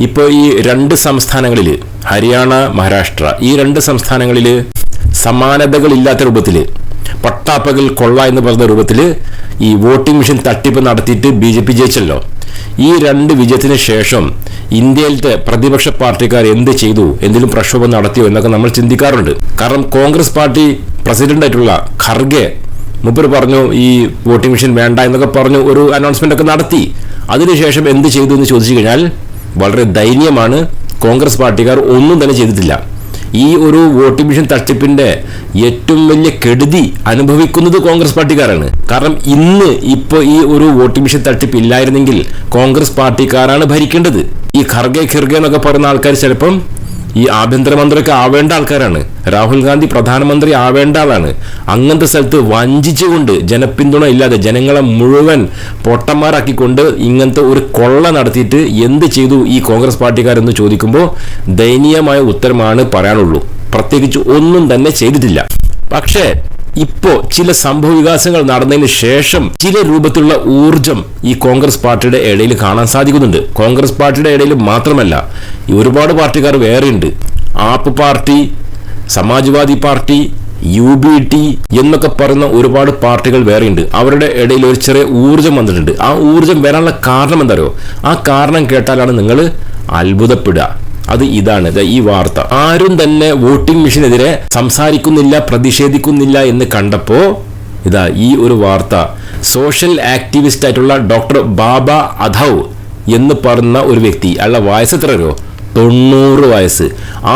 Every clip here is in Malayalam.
ഇപ്പോൾ ഈ രണ്ട് സംസ്ഥാനങ്ങളിൽ, ഹരിയാന, മഹാരാഷ്ട്ര, ഈ രണ്ട് സംസ്ഥാനങ്ങളിൽ സമാനതകളില്ലാത്ത രൂപത്തിൽ, പട്ടാപ്പകൽ കൊള്ള എന്ന് പറഞ്ഞ രൂപത്തിൽ ഈ വോട്ടിംഗ് മെഷീൻ തട്ടിപ്പ് നടത്തിയിട്ട് BJP ജയിച്ചല്ലോ. ഈ രണ്ട് വിജയത്തിന് ശേഷം ഇന്ത്യയിലത്തെ പ്രതിപക്ഷ പാർട്ടിക്കാർ എന്ത് ചെയ്തു, എന്തെങ്കിലും പ്രക്ഷോഭം നടത്തിയോ എന്നൊക്കെ നമ്മൾ ചിന്തിക്കാറുണ്ട്. കാരണം കോൺഗ്രസ് പാർട്ടി പ്രസിഡന്റായിട്ടുള്ള ഖർഗെ മുമ്പ് പറഞ്ഞു ഈ വോട്ടിംഗ് മെഷീൻ വേണ്ട എന്നൊക്കെ പറഞ്ഞു ഒരു അനൗൺസ്മെന്റ് ഒക്കെ നടത്തി. അതിനുശേഷം എന്ത് ചെയ്തു എന്ന് ചോദിച്ചു കഴിഞ്ഞാൽ വളരെ ദയനീയമാണ്. കോൺഗ്രസ് പാർട്ടിക്കാർ ഒന്നും തന്നെ ചെയ്തിട്ടില്ല. ഈ ഒരു വോട്ടിംഗ് മെഷീൻ തട്ടിപ്പിന്റെ ഏറ്റവും വലിയ കെടുതി അനുഭവിക്കുന്നത് കോൺഗ്രസ് പാർട്ടിക്കാരാണ്. കാരണം ഇപ്പോൾ ഈ ഒരു വോട്ടിംഗ് മെഷീൻ തട്ടിപ്പ് ഇല്ലായിരുന്നെങ്കിൽ കോൺഗ്രസ് പാർട്ടിക്കാരാണ് ഭരിക്കേണ്ടത്. ഈ ഖർഗെ എന്നൊക്കെ പറയുന്ന ആൾക്കാർ ചിലപ്പം ഈ ആഭ്യന്തരമന്ത്രിയൊക്കെ ആവേണ്ട ആൾക്കാരാണ്. രാഹുൽ ഗാന്ധി പ്രധാനമന്ത്രി ആവേണ്ട ആളാണ്. അങ്ങനത്തെ സ്ഥലത്ത് വഞ്ചിച്ചുകൊണ്ട്, ജനപിന്തുണ ഇല്ലാതെ ജനങ്ങളെ മുഴുവൻ പൊട്ടന്മാരാക്കിക്കൊണ്ട് ഇങ്ങനത്തെ ഒരു കൊള്ള നടത്തിയിട്ട് എന്ത് ചെയ്തു ഈ കോൺഗ്രസ് പാർട്ടിക്കാരെന്ന് ചോദിക്കുമ്പോൾ ദയനീയമായ ഉത്തരമാണ് പറയാനുള്ളൂ. പ്രത്യേകിച്ച് ഒന്നും തന്നെ ചെയ്തിട്ടില്ല. പക്ഷേ ഇപ്പോ ചില സംഭവ വികാസങ്ങൾ നടന്നതിന് ശേഷം ചില രൂപത്തിലുള്ള ഊർജം ഈ കോൺഗ്രസ് പാർട്ടിയുടെ ഇടയിൽ കാണാൻ സാധിക്കുന്നുണ്ട്. കോൺഗ്രസ് പാർട്ടിയുടെ ഇടയിൽ മാത്രമല്ല, ഈ ഒരുപാട് പാർട്ടിക്കാർ വേറെയുണ്ട്. App party, Samajwadi party, UBT എന്നൊക്കെ പറയുന്ന ഒരുപാട് പാർട്ടികൾ വേറെയുണ്ട്. അവരുടെ ഇടയിൽ ഒരു ചെറിയ ഊർജം വന്നിട്ടുണ്ട്. ആ ഊർജം വരാനുള്ള കാരണം എന്താ? ആ കാരണം കേട്ടാലാണ് നിങ്ങൾ അത്ഭുതപ്പെടുക. അത് ഇതാണ് ഈ വാർത്ത. ആരും തന്നെ വോട്ടിംഗ് മെഷീനെതിരെ സംസാരിക്കുന്നില്ല, പ്രതിഷേധിക്കുന്നില്ല എന്ന് കണ്ടപ്പോ ഈ ഒരു വാർത്ത സോഷ്യൽ ആക്ടിവിസ്റ്റ് ആയിട്ടുള്ള ഡോക്ടർ ബാബ അധൗ എന്ന് പറയുന്ന ഒരു വ്യക്തി, അയാളുടെ വയസ്സ് എത്രയോ? 90 വയസ്സ്.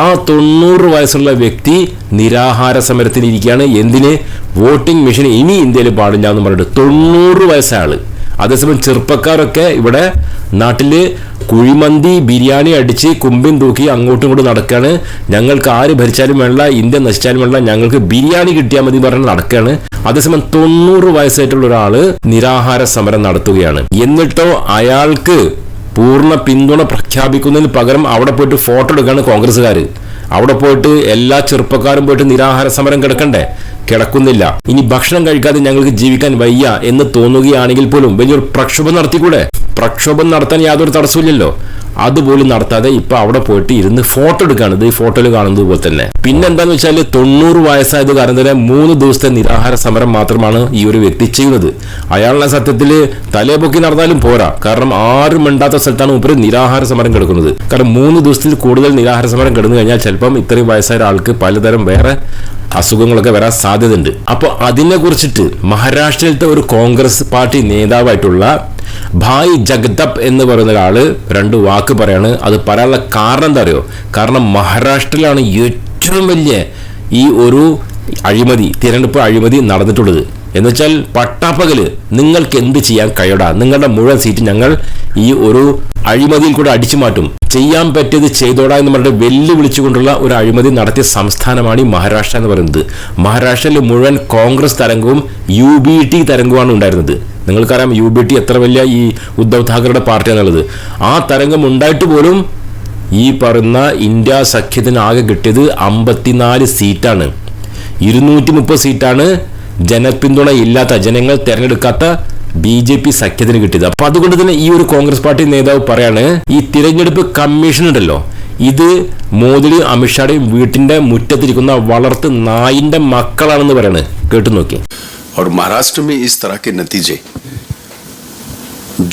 ആ 90 വയസ്സുള്ള വ്യക്തി നിരാഹാര സമരത്തിന് ഇരിക്കുകയാണ്. എന്തിന്? വോട്ടിംഗ് മെഷീൻ ഇനി ഇന്ത്യയിൽ പാടില്ല എന്ന് പറഞ്ഞിട്ട്. 90 വയസ്സാള്. അതേസമയം ചെറുപ്പക്കാരൊക്കെ ഇവിടെ നാട്ടില് കുഴിമന്തി ബിരിയാണി അടിച്ച് കുമ്പിൻ തൂക്കി അങ്ങോട്ടും ഇങ്ങോട്ടും നടക്കുകയാണ്. ഞങ്ങൾക്ക് ആര് ഭരിച്ചാലും വേണ്ട, ഇന്ത്യ നശിച്ചാലും വേണ്ട, ഞങ്ങൾക്ക് ബിരിയാണി കിട്ടിയാൽ മതി പറഞ്ഞ് നടക്കുകയാണ്. അതേസമയം 90 വയസ്സായിട്ടുള്ള ഒരാള് നിരാഹാര സമരം നടത്തുകയാണ്. എന്നിട്ടോ അയാൾക്ക് പൂർണ്ണ പിന്തുണ പ്രഖ്യാപിക്കുന്നതിന് പകരം അവിടെ പോയിട്ട് ഫോട്ടോ എടുക്കുകയാണ് കോൺഗ്രസ്സുകാർ. അവിടെ പോയിട്ട് എല്ലാ ചെറുപ്പക്കാരും പോയിട്ട് നിരാഹാര സമരം കിടക്കണ്ടേ? കിടക്കുന്നില്ല. ഇനി ഭക്ഷണം കഴിക്കാതെ ഞങ്ങൾക്ക് ജീവിക്കാൻ വയ്യ എന്ന് തോന്നുകയാണെങ്കിൽ പോലും വലിയൊരു പ്രക്ഷോഭം നടത്തിക്കൂടെ? പ്രക്ഷോഭം നടത്താൻ യാതൊരു തടസ്സമില്ലല്ലോ. അതുപോലും നടത്താതെ ഇപ്പൊ അവിടെ പോയിട്ട് ഇരുന്ന് ഫോട്ടോ എടുക്കുകയാണ്. ഇത് ഈ ഫോട്ടോയിൽ കാണുന്നത് പോലെ തന്നെ. പിന്നെന്താന്ന് വെച്ചാൽ 90 വയസ്സായത് കാരണം തന്നെ 3 ദിവസത്തെ നിരാഹാര സമരം മാത്രമാണ് ഈ ഒരു വ്യക്തി ചെയ്യുന്നത്. അയാളുടെ സത്യത്തിൽ തലേപൊക്കി നടന്നാലും പോരാ. കാരണം ആരും മിണ്ടാത്ത സ്ഥലത്താണ് മുമ്പ് നിരാഹാര സമരം കിടക്കുന്നത്. കാരണം 3 ദിവസത്തിൽ കൂടുതൽ നിരാഹാര സമരം കിടന്നു കഴിഞ്ഞാൽ ചിലപ്പം ഇത്രയും വയസ്സായ ആൾക്ക് പലതരം വേറെ അസുഖങ്ങളൊക്കെ വരാൻ സാധ്യതയുണ്ട്. അപ്പോൾ അതിനെ കുറിച്ചിട്ട് മഹാരാഷ്ട്രയിലത്തെ ഒരു കോൺഗ്രസ് പാർട്ടി നേതാവായിട്ടുള്ള ഭായ് ജഗദപ്പ് എന്ന് പറയുന്ന ഒരാള് 2 വാക്ക് പറയാണ്. അത് പറയാനുള്ള കാരണം എന്താ അറിയോ? കാരണം മഹാരാഷ്ട്രയിലാണ് ഏറ്റവും വലിയ ഈ ഒരു അഴിമതി, തിരഞ്ഞെടുപ്പ് അഴിമതി നടന്നിട്ടുള്ളത്. എന്നുവെച്ചാൽ പട്ടാപ്പകല് നിങ്ങൾക്ക് എന്ത് ചെയ്യാൻ കഴിയടാ, നിങ്ങളുടെ മുഴുവൻ സീറ്റ് ഞങ്ങൾ ഈ ഒരു അഴിമതിയിൽ കൂടെ അടിച്ചു മാറ്റും, ചെയ്യാൻ പറ്റിയത് ചെയ്തോടാ എന്ന് പറഞ്ഞിട്ട് വെല്ലുവിളിച്ചുകൊണ്ടുള്ള ഒരു അഴിമതി നടത്തിയ സംസ്ഥാനമാണ് ഈ മഹാരാഷ്ട്ര എന്ന് പറയുന്നത്. മഹാരാഷ്ട്രയിൽ മുഴുവൻ കോൺഗ്രസ് തരംഗവും UBT തരംഗവുമാണ് ഉണ്ടായിരുന്നത്. നിങ്ങൾക്കറിയാം UBT എത്ര വലിയ ഈ ഉദ്ധവ് താക്കറയുടെ പാർട്ടിയാണുള്ളത്. ആ തരംഗം ഉണ്ടായിട്ട് പോലും ഈ പറയുന്ന ഇന്ത്യ സഖ്യത്തിന് ആകെ കിട്ടിയത് 54 സീറ്റാണ്. 230 സീറ്റാണ് ജനപിന്തുണ ഇല്ലാത്ത, ജനങ്ങൾ തെരഞ്ഞെടുക്കാത്ത BJP സഖ്യത്തിന് കിട്ടിയത്. അപ്പൊ അതുകൊണ്ട് തന്നെ ഈ ഒരു കോൺഗ്രസ് പാർട്ടി നേതാവ് പറയാണ്, ഈ തിരഞ്ഞെടുപ്പ് കമ്മീഷൻ ഉണ്ടല്ലോ, ഇത് മോദിയുടെയും അമിത്ഷായുടെയും വീട്ടിന്റെ മുറ്റത്തിരിക്കുന്ന വളർത്ത് നായിന്റെ മക്കളാണെന്ന് പറയാണ്. കേട്ടു നോക്കി. और महाराष्ट्र में इस तरह के नतीजे,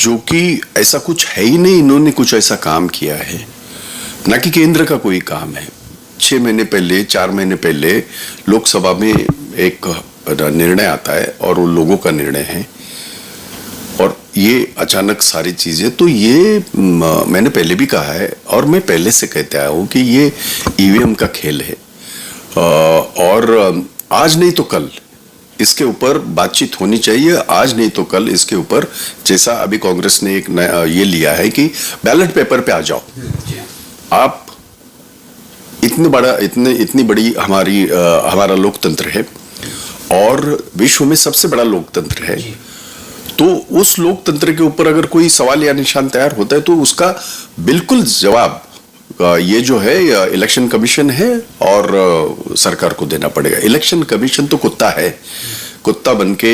जो कि ऐसा कुछ है ही नहीं, इन्होंने कुछ ऐसा काम किया है, न कि केंद्र का कोई काम है. 6 महीने पहले, 4 महीने पहले लोकसभा में एक निर्णय आता है और वो लोगों का निर्णय है, और ये अचानक सारी चीजें, तो ये मैंने पहले भी कहा है और मैं पहले से कहते आया हूं कि ये EVM का खेल है, और आज नहीं तो कल इसके ऊपर बातचीत होनी चाहिए. आज नहीं तो कल इसके ऊपर, जैसा अभी कांग्रेस ने एक ये लिया है कि बैलेट पेपर पे आ जाओ. आप इतनी बड़ी हमारा लोकतंत्र है और विश्व में सबसे बड़ा लोकतंत्र है, तो उस लोकतंत्र के ऊपर अगर कोई सवाल या निशान तैयार होता है तो उसका बिल्कुल जवाब ये जो है इलेक्शन कमीशन है और सरकार को देना पड़ेगा. इलेक्शन कमीशन तो कुत्ता है, कुत्ता बन के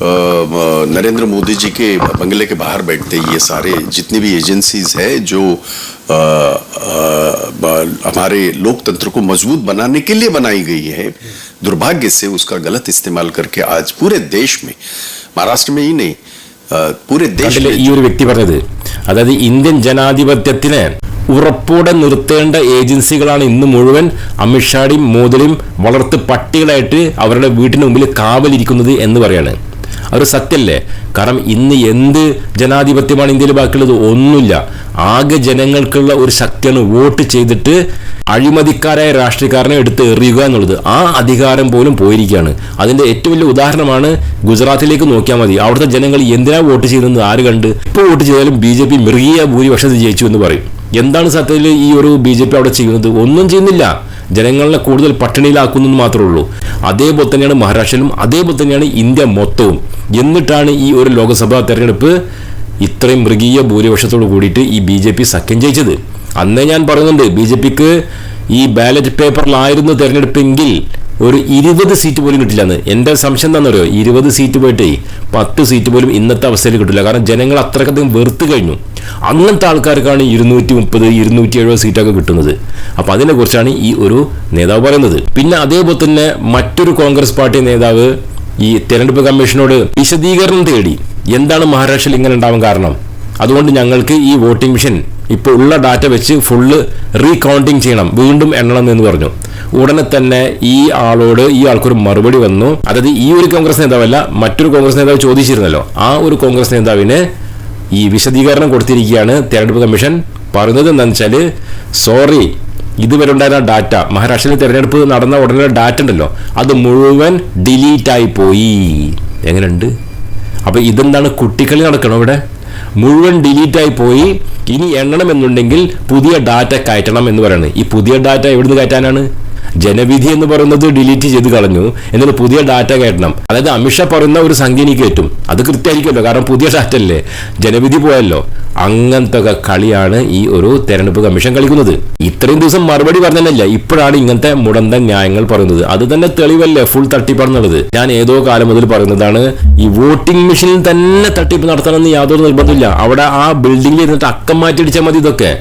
नरेंद्र मोदी जी के बंगले के बाहर बैठते ये सारे जितनी भी एजेंसीज है जो हमारे लोकतंत्र को मजबूत बनाने के लिए बनाई गई है, दुर्भाग्य से उसका गलत इस्तेमाल करके आज पूरे देश में, महाराष्ट्र में ही नहीं पूरे देश में ഈ ഒരു വ്യക്തി പറഞ്ഞത്, അതായത് ഇന്ത്യൻ ജനാധിപത്യത്തിന് ഉറപ്പോടെ നിർത്തേണ്ട ഏജൻസികളാണ് ഇന്ന് മുഴുവൻ അമിത്ഷായുടെയും മോദിയുടെയും വളർത്ത് പട്ടികളായിട്ട് അവരുടെ വീട്ടിന് മുമ്പിൽ കാവലിരിക്കുന്നത് എന്ന് പറയാണ്. അതൊരു സത്യല്ലേ? കാരണം ഇന്ന് എന്ത് ജനാധിപത്യമാണ് ഇന്ത്യയിൽ ബാക്കിയുള്ളത്? ഒന്നുമില്ല. ആകെ ജനങ്ങൾക്കുള്ള ഒരു ശക്തിയാണ് വോട്ട് ചെയ്തിട്ട് അഴിമതിക്കാരായ രാഷ്ട്രീയക്കാരനെ എടുത്ത് എറിയുക എന്നുള്ളത്. ആ അധികാരം പോലും പോയിരിക്കുകയാണ്. അതിന്റെ ഏറ്റവും വലിയ ഉദാഹരണമാണ് ഗുജറാത്തിലേക്ക് നോക്കിയാൽ മതി. അവിടുത്തെ ജനങ്ങൾ എന്തിനാ വോട്ട് ചെയ്യുന്നത് ആര് കണ്ട്? ഇപ്പോൾ വോട്ട് ചെയ്താലും BJP മൃഗീയ ഭൂരിപക്ഷത്തിൽ ജയിച്ചു എന്ന് പറയും. എന്താണ് സത്യത്തിൽ ഈ ഒരു BJP അവിടെ ചെയ്യുന്നത്? ഒന്നും ചെയ്യുന്നില്ല. ജനങ്ങളെ കൂടുതൽ പട്ടിണിയിലാക്കുന്നത് മാത്രമേ ഉള്ളൂ. അതേപോലെ തന്നെയാണ് മഹാരാഷ്ട്രയിലും, അതേപോലെ തന്നെയാണ് ഇന്ത്യ മൊത്തവും. എന്നിട്ടാണ് ഈ ഒരു ലോക്സഭാ തെരഞ്ഞെടുപ്പ് ഇത്രയും മൃഗീയ ഭൂരിപക്ഷത്തോട് കൂടിയിട്ട് ഈ BJP സഖ്യം ജയിച്ചത്. അന്നേ ഞാൻ പറയുന്നുണ്ട്, BJPക്ക് ഈ ബാലറ്റ് പേപ്പറിലായിരുന്നു തെരഞ്ഞെടുപ്പെങ്കിൽ ഒരു 20 സീറ്റ് പോലും കിട്ടില്ലെന്ന്. എൻ്റെ സംശയം എന്താണെന്നറിയോ? 20 സീറ്റ് പോയിട്ടേ 10 സീറ്റ് പോലും ഇന്നത്തെ അവസ്ഥയിൽ കിട്ടില്ല. കാരണം ജനങ്ങൾ അത്രക്കധികം വെറുത്ത് കഴിഞ്ഞു. അങ്ങനത്തെ ആൾക്കാർക്കാണ് 230, 270 സീറ്റൊക്കെ കിട്ടുന്നത്. അപ്പോൾ അതിനെക്കുറിച്ചാണ് ഈ ഒരു നേതാവ് പറയുന്നത്. പിന്നെ അതേപോലെ തന്നെ മറ്റൊരു കോൺഗ്രസ് പാർട്ടി നേതാവ് ഈ തെരഞ്ഞെടുപ്പ് കമ്മീഷനോട് വിശദീകരണം തേടി. എന്താണ് മഹാരാഷ്ട്രയിൽ ഇങ്ങനെ ഉണ്ടാവാൻ കാരണം? അതുകൊണ്ട് ഞങ്ങൾക്ക് ഈ വോട്ടിംഗ് മെഷീൻ ഇപ്പോൾ ഉള്ള ഡാറ്റ വെച്ച് ഫുള്ള് റീകൗണ്ടിങ് ചെയ്യണം, വീണ്ടും എണ്ണണം എന്ന് പറഞ്ഞു. ഉടനെ തന്നെ ഈ ആൾക്കൊരു മറുപടി വന്നു. അതായത് ഈ ഒരു കോൺഗ്രസ് നേതാവല്ല, മറ്റൊരു കോൺഗ്രസ് നേതാവ് ചോദിച്ചിരുന്നല്ലോ, ആ ഒരു കോൺഗ്രസ് നേതാവിന് ഈ വിശദീകരണം കൊടുത്തിരിക്കുകയാണ് തെരഞ്ഞെടുപ്പ് കമ്മീഷൻ. പറയുന്നത് എന്താണെന്ന് വെച്ചാൽ, സോറി, ഇതുവരെ ഉണ്ടായിരുന്ന ഡാറ്റ, മഹാരാഷ്ട്രയിൽ തെരഞ്ഞെടുപ്പ് നടന്ന ഉടനെ ഡാറ്റ ഉണ്ടല്ലോ, അത് മുഴുവൻ ഡിലീറ്റായി പോയി. എങ്ങനെയുണ്ട്? അപ്പോൾ ഇതെന്താണ്, കുട്ടിക്കളി നടക്കണം ഇവിടെ? മുഴുവൻ ഡിലീറ്റായി പോയി. ഇനി എണ്ണണമെന്നുണ്ടെങ്കിൽ പുതിയ ഡാറ്റ കയറ്റണം എന്ന് പറയുന്നത്. ഈ പുതിയ ഡാറ്റ എവിടുന്ന് കയറ്റാനാണ്? ജനവിധി എന്ന് പറയുന്നത് ഡിലീറ്റ് ചെയ്ത് കളഞ്ഞു, എന്നിട്ട് പുതിയ ഡാറ്റ കയറ്റണം. അതായത് അമിത്ഷാ പറയുന്ന ഒരു സംഖ്യ എനിക്ക് കയറ്റും, അത് കൃത്യമായിരിക്കുമല്ലോ, കാരണം പുതിയ ഡാറ്റ അല്ലേ, ജനവിധി പോയല്ലോ. അങ്ങനത്തെ കളിയാണ് ഈ ഒരു തെരഞ്ഞെടുപ്പ് കമ്മീഷൻ കളിക്കുന്നത്. ഇത്രയും ദിവസം മറുപടി പറഞ്ഞതല്ല, ഇപ്പോഴാണ് ഇങ്ങനത്തെ മുടന്തൻ ന്യായങ്ങൾ പറയുന്നത്. അത് തന്നെ തെളിവല്ലേ ഫുൾ തട്ടിപ്പാണെന്നുള്ളത്. ഞാൻ ഏതോ കാലം മുതൽ പറയുന്നതാണ്, ഈ വോട്ടിംഗ് മെഷീനിൽ തന്നെ തട്ടിപ്പ് നടത്തണമെന്ന് യാതൊരു നിർബന്ധമില്ല. അവിടെ ആ ബിൽഡിംഗിൽ ഇരുന്നിട്ട് അക്കം മാറ്റിയടിച്ചാൽ മതി. ഇതൊക്കെ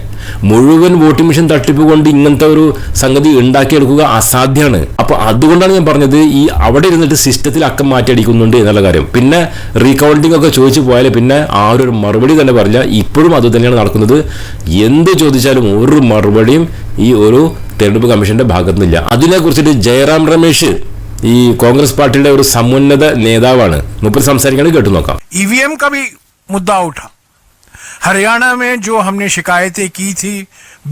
മുഴുവൻ വോട്ടിംഗ് മെഷീൻ തട്ടിപ്പ് കൊണ്ട് ഇങ്ങനത്തെ ഒരു സംഗതി ഉണ്ടാക്കിയെടുക്കുക അസാധ്യമാണ്. അപ്പൊ അതുകൊണ്ടാണ് ഞാൻ പറഞ്ഞത്, ഈ അവിടെ ഇരുന്നിട്ട് സിസ്റ്റത്തിൽ അക്കം മാറ്റിയടിക്കുന്നുണ്ട് എന്നുള്ള കാര്യം. പിന്നെ റീകൗണ്ടിങ് ഒക്കെ ചോദിച്ചു പോയാൽ പിന്നെ ആരൊരു മറുപടി തന്നെ പറഞ്ഞില്ല. ഇപ്പോഴും അത് തന്നെയാണ് നടക്കുന്നത്. എന്ത് ചോദിച്ചാലും ഒരു മറുപടിയും ഈ ഒരു തെരഞ്ഞെടുപ്പ് കമ്മീഷന്റെ ഭാഗത്തുനിന്നില്ല. അതിനെക്കുറിച്ചിട്ട് ജയറാം രമേശ്, ഈ കോൺഗ്രസ് പാർട്ടിയുടെ ഒരു സമുന്നത നേതാവാണ്, മൂപ്പർ സംസാരിക്കുന്നത് കേട്ടു നോക്കാം. EVM का भी मुद्दा उठा। हरियाणा में जो हमने शिकायतें की थी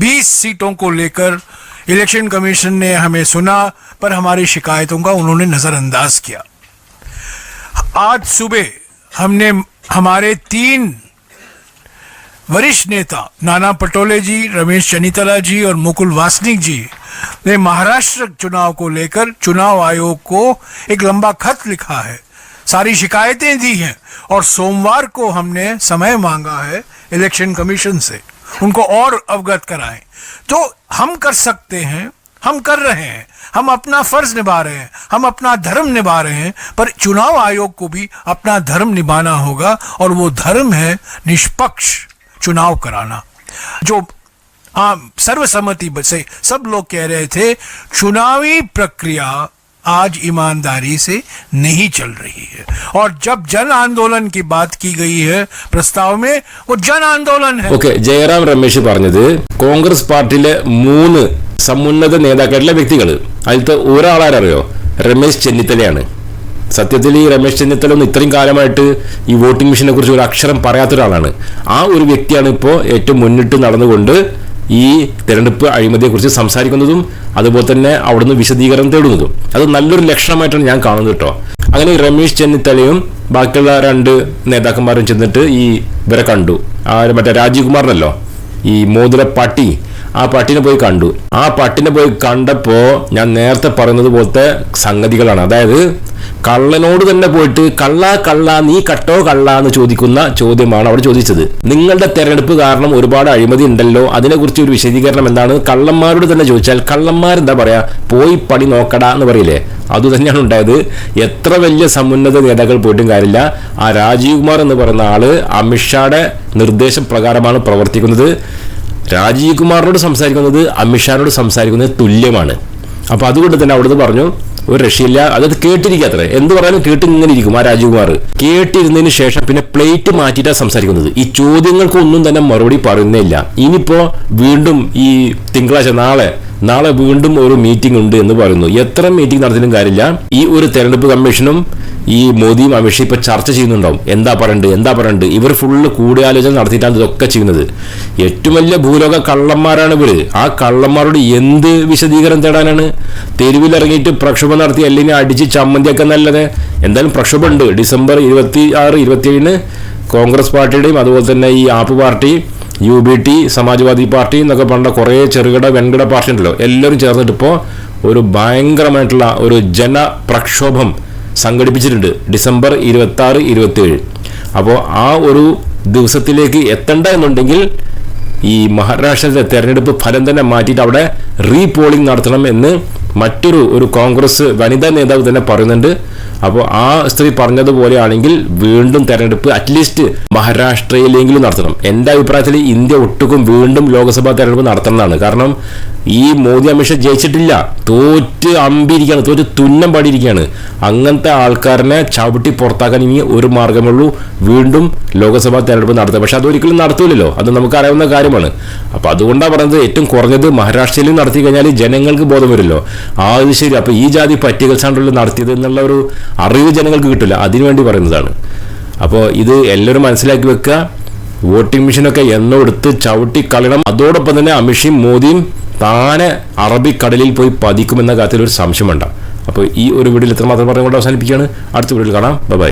20 सीटों को लेकर, इलेक्शन कमीशन ने हमें सुना पर हमारी शिकायतों का उन्होंने नजरअंदाज किया। आज सुबह हमने हमारे 3 वरिष्ठ नेता नाना पटोले जी, रमेश चन्नीतला जी और मुकुल वासनिक जी ने महाराष्ट्र चुनाव को लेकर चुनाव आयोग को एक लंबा खत लिखा है, सारी शिकायतें दी हैं और सोमवार को हमने समय मांगा है इलेक्शन कमीशन से, उनको और अवगत कराएं। तो हम कर सकते हैं, हम कर रहे हैं, हम अपना फर्ज निभा रहे हैं, हम अपना धर्म निभा रहे हैं, पर चुनाव आयोग को भी अपना धर्म निभाना होगा और वो धर्म है निष्पक्ष चुनाव कराना। जो सर्वसम्मति से सब लोग कह रहे थे, चुनावी प्रक्रिया आज ईमानदारी से नहीं चल रही है। और जब जन आंदोलन की बात की गई है प्रस्ताव में, वो जन आंदोलन है। ഓക്കെ, ജയറാം രമേശ് പറഞ്ഞത് കോൺഗ്രസ് പാർട്ടിയിലെ 3 സമുന്നത നേതാക്കളുടെ വ്യക്തികൾ, അതിലത്തെ ഒരാളാരറിയോ? രമേശ് ചെന്നിത്തലയാണ്. സത്യത്തിൽ ഈ രമേശ് ചെന്നിത്തല ഒന്നും ഇത്രയും കാലമായിട്ട് ഈ വോട്ടിംഗ് മെഷീനെ കുറിച്ച് ഒരു അക്ഷരം പറയാത്ത ഒരാളാണ്. ആ ഒരു വ്യക്തിയാണ് ഇപ്പോൾ ഏറ്റവും മുന്നിട്ട് നടന്നുകൊണ്ട് ഈ തെരഞ്ഞെടുപ്പ് അഴിമതിയെക്കുറിച്ച് സംസാരിക്കുന്നതും അതുപോലെ തന്നെ അവിടുന്ന് വിശദീകരണം തേടുന്നതും. അത് നല്ലൊരു ലക്ഷണമായിട്ടാണ് ഞാൻ കാണുന്നത് കേട്ടോ. അങ്ങനെ രമേശ് ചെന്നിത്തലയും ബാക്കിയുള്ള 2 നേതാക്കന്മാരും ചെന്നിട്ട് ഈ ഇവരെ കണ്ടു. മറ്റേ രാജീവ് കുമാറിനല്ലോ, ഈ മോദിയുടെ പട്ടി, ആ പട്ടിനെ പോയി കണ്ടു. ആ പട്ടിനെ പോയി കണ്ടപ്പോൾ ഞാൻ നേരത്തെ പറയുന്നത് പോലത്തെ സംഗതികളാണ്. അതായത് കള്ളനോട് തന്നെ പോയിട്ട് കള്ള നീ കട്ടോ കള്ള എന്ന് ചോദിക്കുന്ന ചോദ്യമാണ് അവിടെ ചോദിച്ചത്. നിങ്ങളുടെ തെരഞ്ഞെടുപ്പ് കാരണം ഒരുപാട് അഴിമതി ഉണ്ടല്ലോ, അതിനെക്കുറിച്ച് ഒരു വിശദീകരണം എന്താണ്? കള്ളന്മാരോട് തന്നെ ചോദിച്ചാൽ കള്ളന്മാരെന്താ പറയാ, പോയി പണി നോക്കടാ എന്ന് പറയില്ലേ, അതുതന്നെയാണ് ഉണ്ടായത്. എത്ര വലിയ സമുന്നത നേതാക്കൾ പോയിട്ടും കാര്യമില്ല. ആ രാജീവ് കുമാർ എന്ന് പറയുന്ന ആള് അമിത്ഷായുടെ നിർദ്ദേശപ്രകാരമാണ് പ്രവർത്തിക്കുന്നത്. രാജീവ് കുമാറിനോട് സംസാരിക്കുന്നത് അമിത്ഷാനോട് സംസാരിക്കുന്നത് തുല്യമാണ്. അപ്പൊ അതുകൊണ്ട് തന്നെ അവിടുന്ന് പറഞ്ഞു ഒരു രക്ഷയില്ല, അത് കേട്ടിരിക്കാത്ര, എന്ത് പറഞ്ഞാലും കേട്ട് ഇങ്ങനെ ഇരിക്കും ആ രാജീവ് കുമാർ. കേട്ടിരുന്നതിന് ശേഷം പിന്നെ പ്ലേറ്റ് മാറ്റിയിട്ടാണ് സംസാരിക്കുന്നത്. ഈ ചോദ്യങ്ങൾക്കൊന്നും തന്നെ മറുപടി പറയുന്നില്ല. ഇനിയിപ്പോ വീണ്ടും ഈ തിങ്കളാഴ്ച നാളെ വീണ്ടും ഒരു മീറ്റിംഗ് ഉണ്ട് എന്ന് പറയുന്നു. എത്ര മീറ്റിംഗ് നടത്തിയിട്ടും കാര്യമില്ല. ഈ ഒരു തെരഞ്ഞെടുപ്പ് കമ്മീഷനും ഈ മോദിയും അമിത്ഷാ ഇപ്പൊ ചർച്ച ചെയ്യുന്നുണ്ടാവും, എന്താ പറയണ്ട്. ഇവർ ഫുള്ള് കൂടിയാലോചന നടത്തിയിട്ടാണ് ഇതൊക്കെ ചെയ്യുന്നത്. ഏറ്റവും വലിയ ഭൂലോക കള്ളന്മാരാണ് ഇവര്. ആ കള്ളന്മാരോട് എന്ത് വിശദീകരണം തേടാനാണ്? തെരുവിലിറങ്ങിയിട്ട് പ്രക്ഷോഭം നടത്തി അല്ലെങ്കിൽ അടിച്ച് ചമ്മന്തിയൊക്കെ നല്ലത്. എന്തായാലും പ്രക്ഷോഭം ഉണ്ട്. ഡിസംബർ 26, 27 കോൺഗ്രസ് പാർട്ടിയുടെയും അതുപോലെ തന്നെ ഈ app party, UBT, Samajwadi party എന്നൊക്കെ പറഞ്ഞ കുറേ ചെറുകിട വെൺകിട പാർട്ടി ഉണ്ടല്ലോ, എല്ലാവരും ചേർന്നിട്ട് ഇപ്പോൾ ഒരു ഭയങ്കരമായിട്ടുള്ള ഒരു ജനപ്രക്ഷോഭം സംഘടിപ്പിച്ചിട്ടുണ്ട് ഡിസംബർ 26, 27. അപ്പോൾ ആ ഒരു ദിവസത്തിലേക്ക് എത്തണ്ട എന്നുണ്ടെങ്കിൽ ഈ മഹാരാഷ്ട്രയിലെ തെരഞ്ഞെടുപ്പ് ഫലം തന്നെ മാറ്റിയിട്ട് അവിടെ റീപോളിംഗ് നടത്തണം എന്ന് മറ്റൊരു കോൺഗ്രസ് വനിതാ നേതാവ് തന്നെ പറയുന്നുണ്ട്. അപ്പോൾ ആ സ്ത്രീ പറഞ്ഞതുപോലെയാണെങ്കിൽ വീണ്ടും തെരഞ്ഞെടുപ്പ് അറ്റ്ലീസ്റ്റ് മഹാരാഷ്ട്രയിലെങ്കിലും നടത്തണം. എൻ്റെ അഭിപ്രായത്തിൽ ഇന്ത്യ ഒട്ടുക്കും വീണ്ടും ലോക്സഭാ തെരഞ്ഞെടുപ്പ് നടത്തണമെന്നാണ്. കാരണം ഈ മോദി അമിത്ഷാ ജയിച്ചിട്ടില്ല, തോറ്റ് അമ്പിരിക്കുകയാണ്, തോറ്റ് തുന്നം പാടിയിരിക്കുകയാണ്. അങ്ങനത്തെ ആൾക്കാരനെ ചവിട്ടി പുറത്താക്കാൻ ഇനി ഒരു മാർഗമുള്ളൂ, വീണ്ടും ലോക്സഭാ തെരഞ്ഞെടുപ്പ് നടത്തുക. പക്ഷെ അതൊരിക്കലും നടത്തൂലല്ലോ, അത് നമുക്കറിയാവുന്ന കാര്യമാണ്. അപ്പോൾ അതുകൊണ്ടാണ് പറയുന്നത് ഏറ്റവും കുറഞ്ഞത് മഹാരാഷ്ട്രയിലും നടത്തി കഴിഞ്ഞാൽ ജനങ്ങൾക്ക് ബോധം വരുമല്ലോ. അത് ശരി, അപ്പോൾ ഈ ജാതി പറ്റികൾ സാണ്ടുള്ളിൽ നടത്തിയത് എന്നുള്ള ഒരു അറിവ് ജനങ്ങൾക്ക് കിട്ടില്ല, അതിനുവേണ്ടി പറയുന്നതാണ്. അപ്പോൾ ഇത് എല്ലാവരും മനസ്സിലാക്കി വെക്കുക. വോട്ടിംഗ് മെഷീനൊക്കെ എണ്ണമെടുത്ത് ചവിട്ടി കളയണം. അതോടൊപ്പം തന്നെ അമിത്ഷയും മോദിയും താനെ അറബിക്കടലിൽ പോയി പതിക്കുമെന്ന കാര്യത്തിൽ ഒരു സംശയം വേണ്ട. അപ്പോൾ ഈ ഒരു വീഡിയോയിൽ എത്രമാത്രം പറഞ്ഞുകൊണ്ട് അവസാനിപ്പിക്കുകയാണ്. അടുത്ത വീഡിയോയിൽ കാണാം. ബൈ.